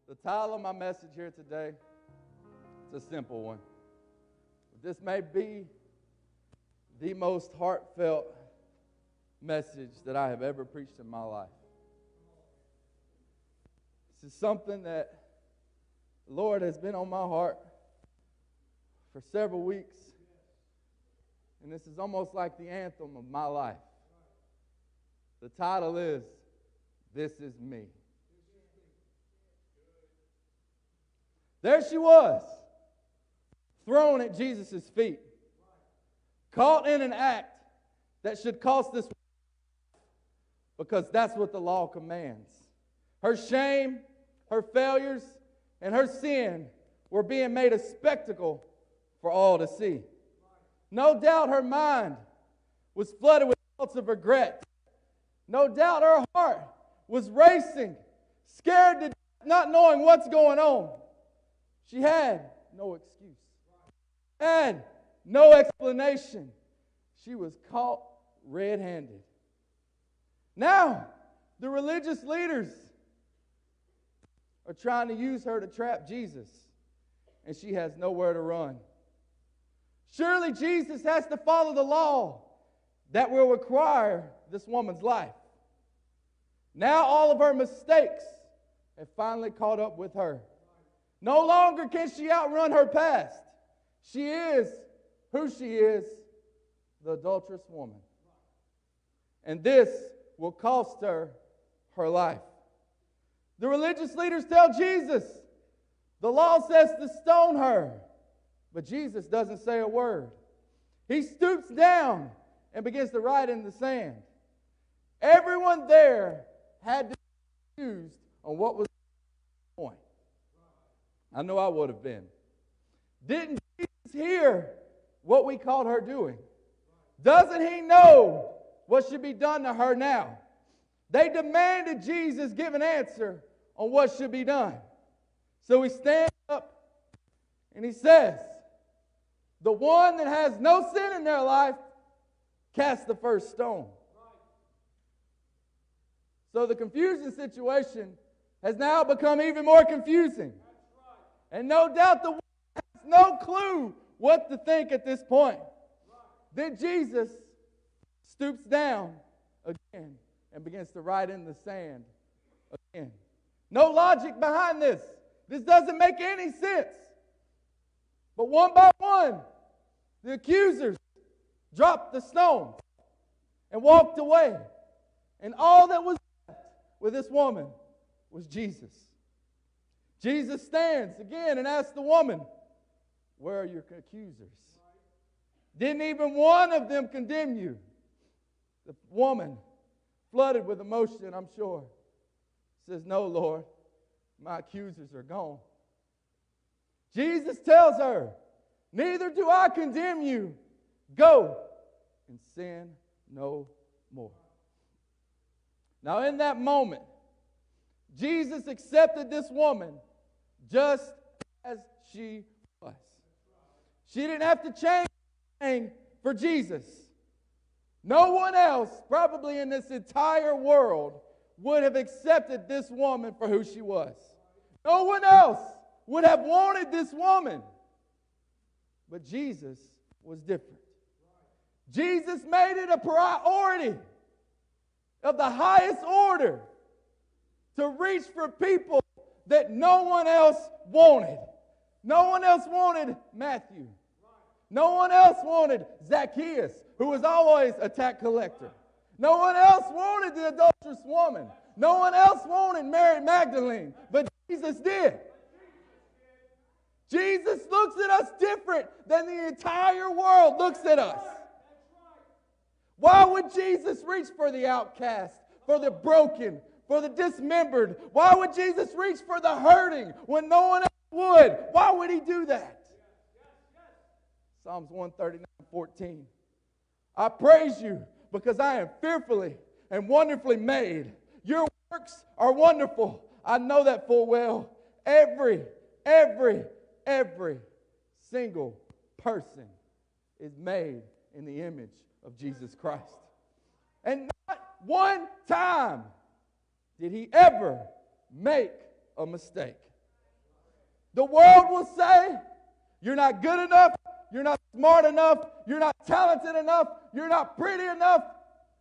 The title of my message here today, it's a simple one. This may be the most heartfelt message that I have ever preached in my life. This is something that the Lord has been on my heart for several weeks. And this is almost like the anthem of my life. The title is, This Is Me. There she was, thrown at Jesus' feet, caught in an act that should cost this woman, because that's what the law commands. Her shame, her failures, and her sin were being made a spectacle for all to see. No doubt her mind was flooded with thoughts of regret. No doubt her heart was racing, scared to death, not knowing what's going on. She had no excuse, had no explanation. She was caught red-handed. Now, the religious leaders are trying to use her to trap Jesus, and she has nowhere to run. Surely Jesus has to follow the law that will require this woman's life. Now all of her mistakes have finally caught up with her. No longer can she outrun her past. She is who she is, the adulterous woman. And this will cost her her life. The religious leaders tell Jesus, the law says to stone her. But Jesus doesn't say a word. He stoops down and begins to write in the sand. Everyone there had to be confused on what was the point. I know I would have been. Didn't Jesus hear what we caught her doing? Doesn't he know what should be done to her now? They demanded Jesus give an answer on what should be done. So he stands up and he says, the one that has no sin in their life, cast the first stone. So the confusing situation has now become even more confusing. And no doubt the woman has no clue what to think at this point. Then Jesus stoops down again and begins to write in the sand again. No logic behind this. This doesn't make any sense. But one by one, the accusers dropped the stone and walked away. And all that was left with this woman was Jesus. Jesus stands again and asks the woman, where are your accusers? Didn't even one of them condemn you? The woman, flooded with emotion, I'm sure, says, no, Lord, my accusers are gone. Jesus tells her, neither do I condemn you. Go and sin no more. Now in that moment, Jesus accepted this woman just as she was. She didn't have to change anything for Jesus. No one else, probably in this entire world, would have accepted this woman for who she was. No one else would have wanted this woman. But Jesus was different. Jesus made it a priority of the highest order to reach for people that no one else wanted. No one else wanted Matthew. No one else wanted Zacchaeus, who was always a tax collector. No one else wanted the adulterous woman. No one else wanted Mary Magdalene, but Jesus did. Jesus looks at us different than the entire world looks at us. Why would Jesus reach for the outcast, for the broken, for the dismembered? Why would Jesus reach for the hurting when no one else would? Why would he do that? Psalms 139:14. I praise you because I am fearfully and wonderfully made. Your works are wonderful. I know that full well. Every single person is made in the image of Jesus Christ. And not one time did he ever make a mistake. The world will say, you're not good enough, you're not smart enough, you're not talented enough, you're not pretty enough.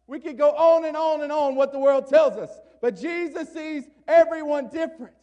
We could go on and on and on what the world tells us. But Jesus sees everyone different.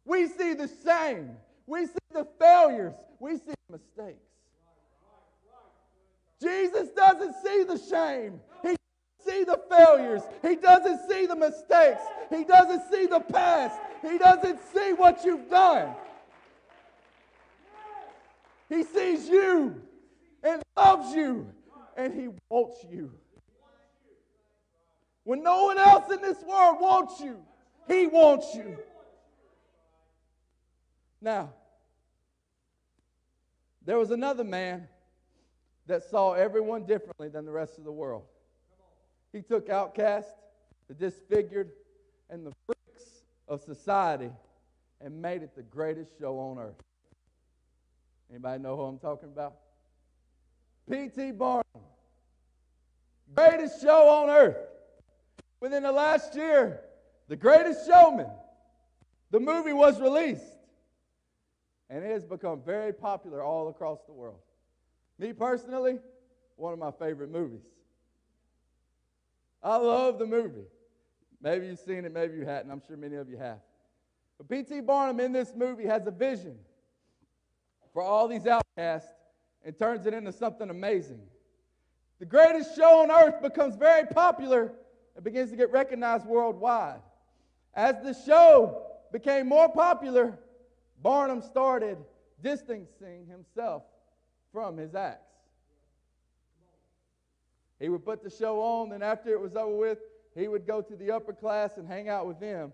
We see the shame. We see the failures. We see the mistakes. Jesus doesn't see the shame. He doesn't see the failures. He doesn't see the mistakes. He doesn't see the past. He doesn't see what you've done. He sees you and loves you, and He wants you. When no one else in this world wants you, He wants you. Now, there was another man that saw everyone differently than the rest of the world. He took outcasts, the disfigured, and the freaks of society and made it the greatest show on earth. Anybody know who I'm talking about? P.T. Barnum. Greatest show on earth. Within the last year, The Greatest Showman, the movie was released. And it has become very popular all across the world. Me personally, one of my favorite movies. I love the movie. Maybe you've seen it, maybe you hadn't. I'm sure many of you have. But P.T. Barnum in this movie has a vision for all these outcasts and turns it into something amazing. The Greatest Show on Earth becomes very popular and begins to get recognized worldwide. As the show became more popular, Barnum started distancing himself from his acts. He would put the show on, and after it was over with, he would go to the upper class and hang out with them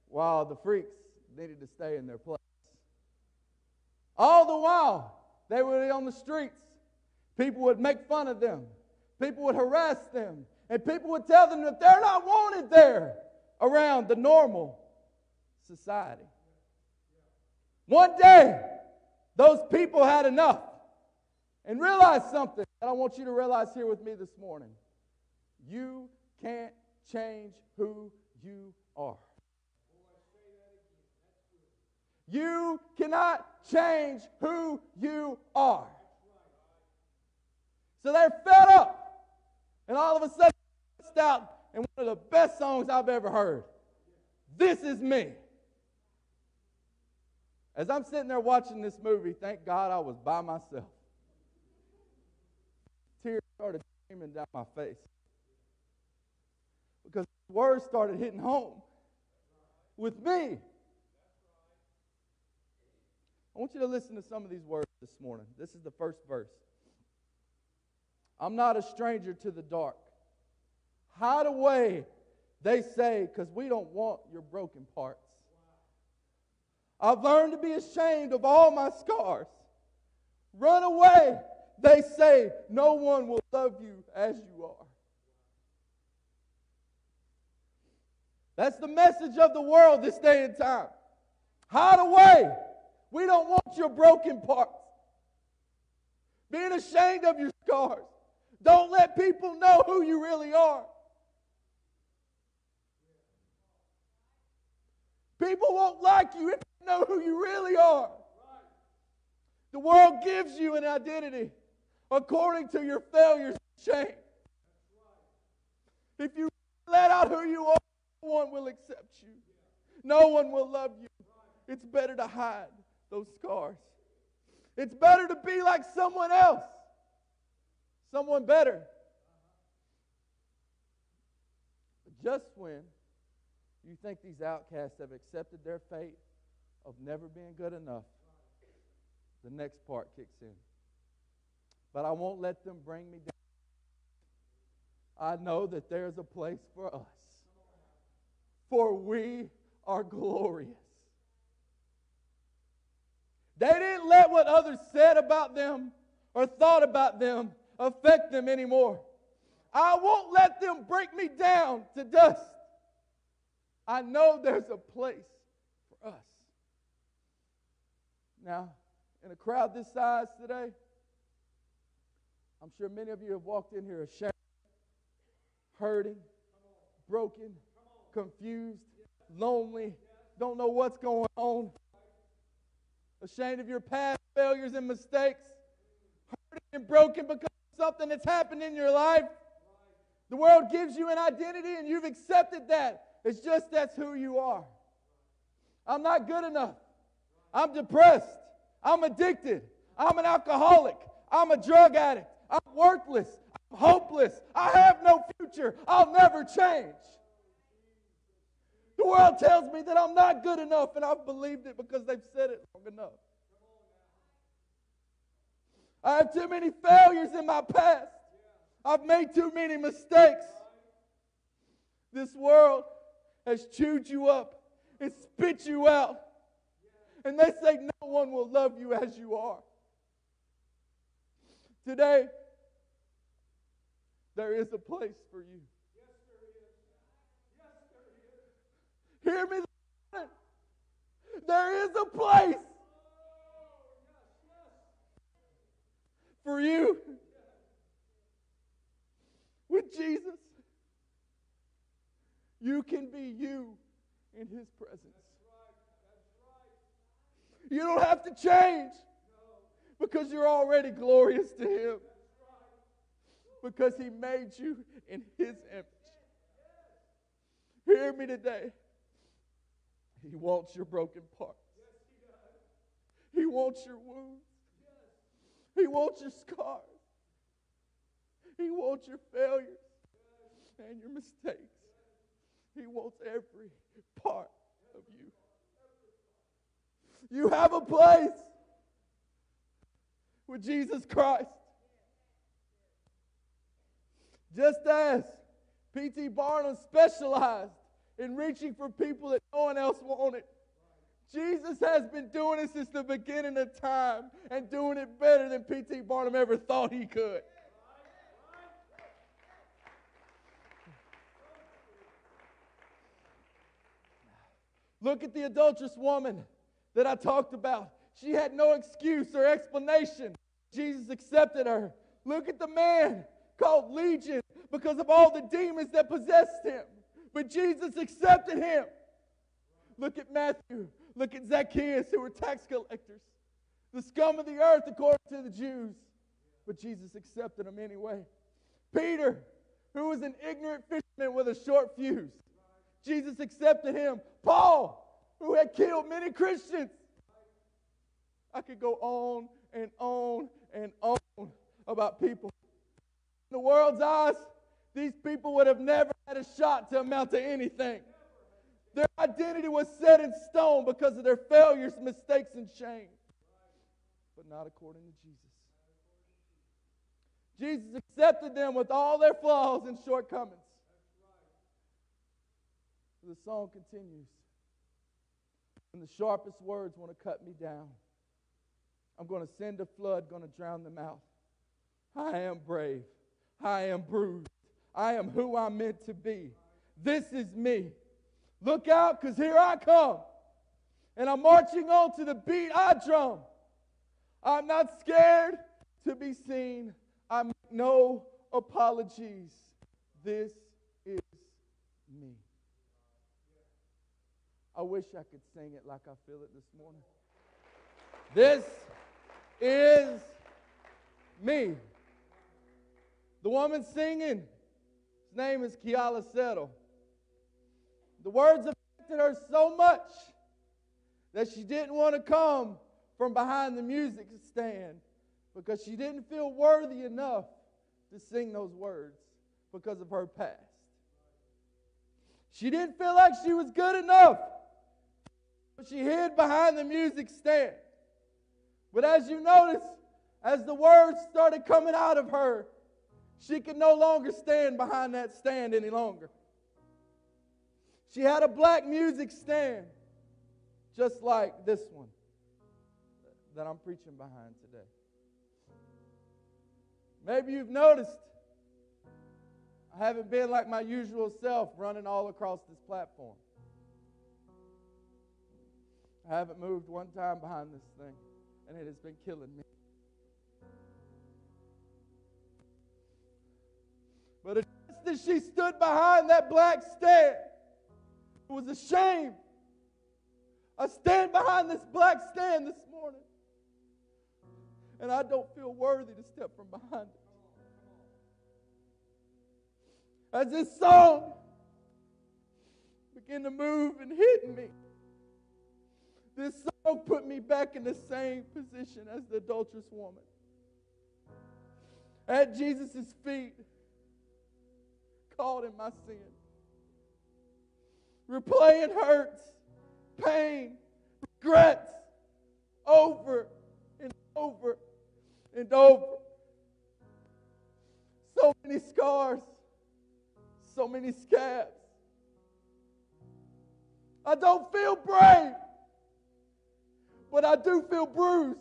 while the freaks needed to stay in their place. All the while, they were on the streets. People would make fun of them. People would harass them. And people would tell them that they're not wanted there around the normal society. One day, those people had enough and realized something that I want you to realize here with me this morning. You can't change who you are. You cannot change who you are. So they're fed up. And all of a sudden, burst out in one of the best songs I've ever heard. This is me. As I'm sitting there watching this movie, thank God I was by myself. Tears started streaming down my face. Because words started hitting home with me. I want you to listen to some of these words this morning. This is the first verse. I'm not a stranger to the dark. Hide away, they say, because we don't want your broken parts. I've learned to be ashamed of all my scars. Run away, they say, no one will love you as you are. That's the message of the world this day and time. Hide away. We don't want your broken parts. Being ashamed of your scars. Don't let people know who you really are. People won't like you if they know who you really are. The world gives you an identity according to your failures and shame. If you let out who you are, no one will accept you. No one will love you. It's better to hide those scars. It's better to be like someone else. Someone better. But just when you think these outcasts have accepted their fate of never being good enough, the next part kicks in. But I won't let them bring me down. I know that there's a place for us. For we are glorious. They didn't let what others said about them or thought about them affect them anymore. I won't let them break me down to dust. I know there's a place for us. Now, in a crowd this size today, I'm sure many of you have walked in here ashamed, hurting, broken, confused, lonely, don't know what's going on. ashamed of your past failures and mistakes, hurting and broken because of something that's happened in your life. The world gives you an identity and you've accepted that. It's just that's who you are. I'm not good enough. I'm depressed. I'm addicted. I'm an alcoholic. I'm a drug addict. I'm worthless. I'm hopeless. I have no future. I'll never change. The world tells me that I'm not good enough, and I've believed it because they've said it long enough. I have too many failures in my past. I've made too many mistakes. This world has chewed you up and spit you out. And they say no one will love you as you are. Today, there is a place for you. Hear me. There is a place for you. With Jesus, you can be you in His presence. You don't have to change because you're already glorious to Him. Because He made you in His image. Hear me today. He wants your broken parts. He wants your wounds. He wants your scars. He wants your failures and your mistakes. He wants every part of you. You have a place with Jesus Christ. Just as P.T. Barnum specialized in reaching for people that no one else wanted, Jesus has been doing it since the beginning of time and doing it better than P.T. Barnum ever thought he could. Look at the adulterous woman that I talked about. She had no excuse or explanation. Jesus accepted her. Look at the man called Legion because of all the demons that possessed him. But Jesus accepted him. Look at Matthew. Look at Zacchaeus, who were tax collectors. The scum of the earth according to the Jews. But Jesus accepted them anyway. Peter, who was an ignorant fisherman with a short fuse. Jesus accepted him. Paul, who had killed many Christians. I could go on and on and on about people. In the world's eyes, these people would have never had a shot to amount to anything. Their identity was set in stone because of their failures, mistakes, and shame. But not according to Jesus. Jesus accepted them with all their flaws and shortcomings. The song continues. And the sharpest words want to cut me down. I'm going to send a flood, going to drown them out. I am brave. I am bruised. I am who I'm meant to be. This is me. Look out, because here I come. And I'm marching on to the beat I drum. I'm not scared to be seen. I make no apologies. This is me. I wish I could sing it like I feel it this morning. This is me. The woman singing, his name is Keala Settle. The words affected her so much that she didn't want to come from behind the music stand because she didn't feel worthy enough to sing those words because of her past. She didn't feel like she was good enough. She hid behind the music stand. But as you notice, as the words started coming out of her, she could no longer stand behind that stand any longer. She had a black music stand, just like this one that I'm preaching behind today. Maybe you've noticed I haven't been like my usual self running all across this platform. I haven't moved one time behind this thing, and it has been killing me. But just as she stood behind that black stand, it was a shame I stand behind this black stand this morning, and I don't feel worthy to step from behind it. As this song began to move and hit me, this song put me back in the same position as the adulterous woman. At Jesus' feet, caught in my sin. Replaying hurts, pain, regrets, over and over and over. So many scars, so many scabs. I don't feel brave, but I do feel bruised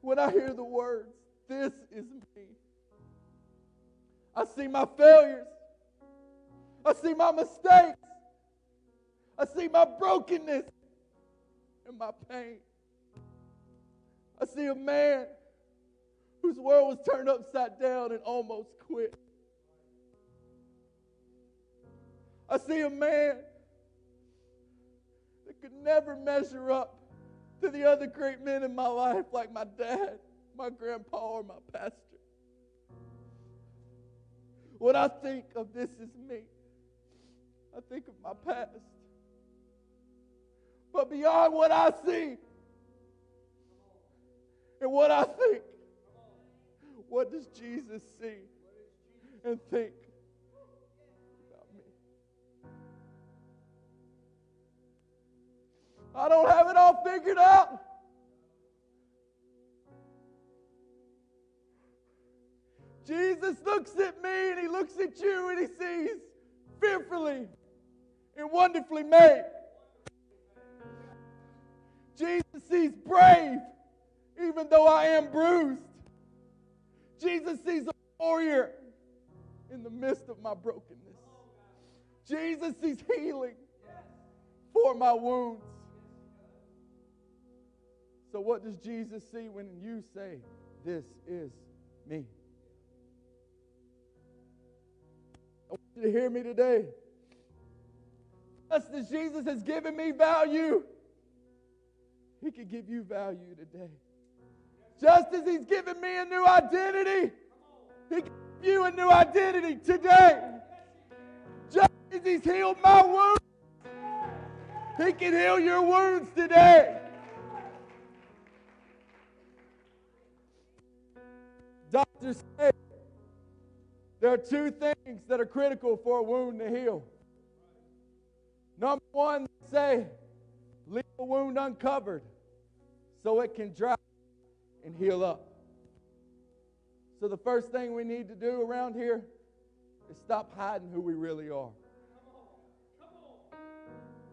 when I hear the words, "This is me." I see my failures. I see my mistakes. I see my brokenness and my pain. I see a man whose world was turned upside down and almost quit. I see a man that could never measure up to the other great men in my life, like my dad, my grandpa, or my pastor. When I think of "this is me," I think of my past. But beyond what I see and what I think, what does Jesus see and think about me? I don't have it all figured out. Jesus looks at me and he looks at you and he sees fearfully and wonderfully made. Jesus sees brave even though I am bruised. Jesus sees a warrior in the midst of my brokenness. Jesus sees healing for my wounds. So what does Jesus see when you say, "This is me"? I want you to hear me today. Just as Jesus has given me value, he can give you value today. Just as he's given me a new identity, he can give you a new identity today. Just as he's healed my wounds, he can heal your wounds today. Doctors say there are two things that are critical for a wound to heal. Number one, they say, leave a wound uncovered so it can dry and heal up. So the first thing we need to do around here is stop hiding who we really are.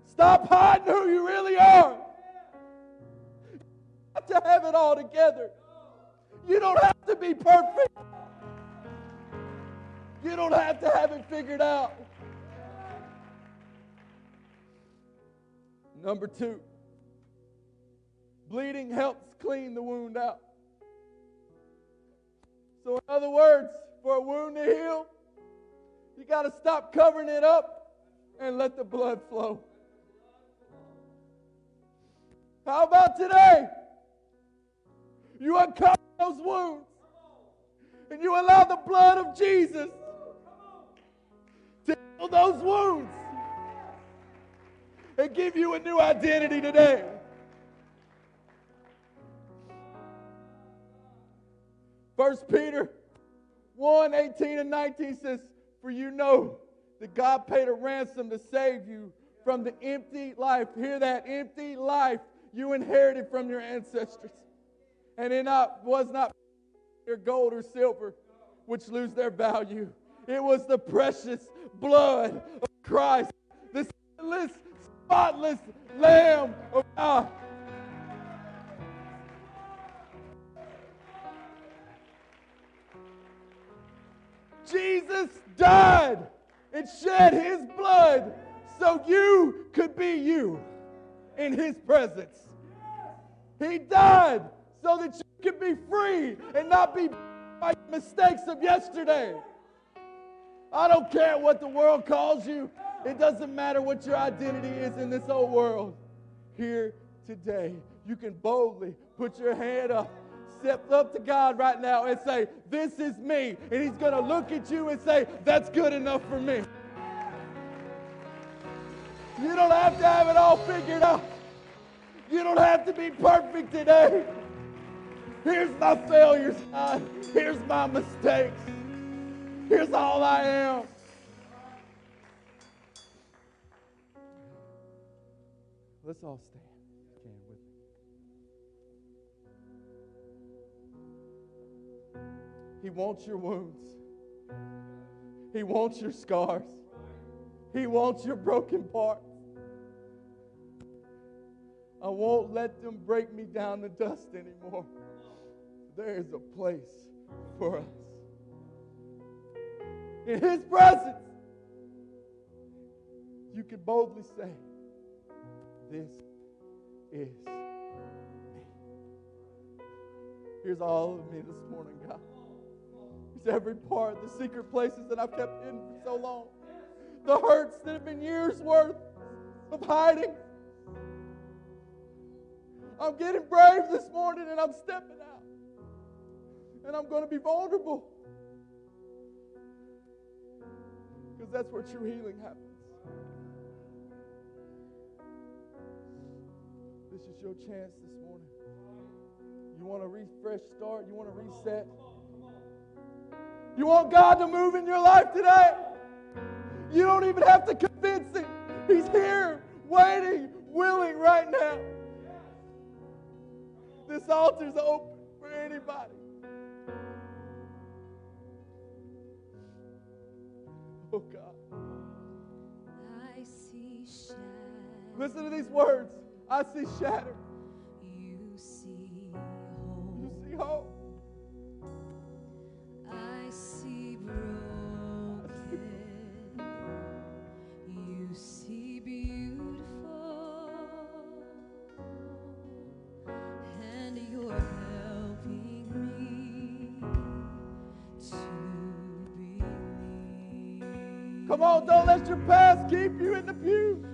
Stop hiding who you really are. You have to have it all together. You don't have to be perfect. You don't have to have it figured out. Number two, bleeding helps clean the wound out. So in other words, for a wound to heal, you got to stop covering it up and let the blood flow. How about today? You uncover those wounds and you allow the blood of Jesus to heal those wounds and give you a new identity today. First Peter 1:18 and 19 says, "For you know that God paid a ransom to save you from the empty life." Hear that? Empty life you inherited from your ancestors. And it was not your gold or silver, which lose their value. It was the precious blood of Christ, the sinless, spotless Lamb of God. Jesus died and shed his blood so you could be you in his presence. He died so that you could be free and not be by mistakes of yesterday. I don't care what the world calls you. It doesn't matter what your identity is in this old world. Here today, you can boldly put your hand up, step up to God right now and say, this is me. And He's going to look at you and say, that's good enough for me. You don't have to have it all figured out. You don't have to be perfect today. Here's my failures, God. Here's my mistakes. Here's all I am. Let's all stand. Stand with me. He wants your wounds. He wants your scars. He wants your broken parts. I won't let them break me down to dust anymore. There is a place for us. In His presence, you can boldly say, this is me. Here's all of me this morning, God. Here's every part, the secret places that I've kept hidden for so long. The hurts that have been years worth of hiding. I'm getting brave this morning and I'm stepping out. And I'm going to be vulnerable. Because that's where true healing happens. This is your chance this morning. You want a refresh start? You want a reset? You want God to move in your life today? You don't even have to convince Him. He's here, waiting, willing right now. This altar's open for anybody. Oh, God. I see shadows. Listen to these words. I see shattered. You see You hope. see hope. I see broken. You see beautiful. And you're helping me to believe. Come on, don't let your past keep you in the pew.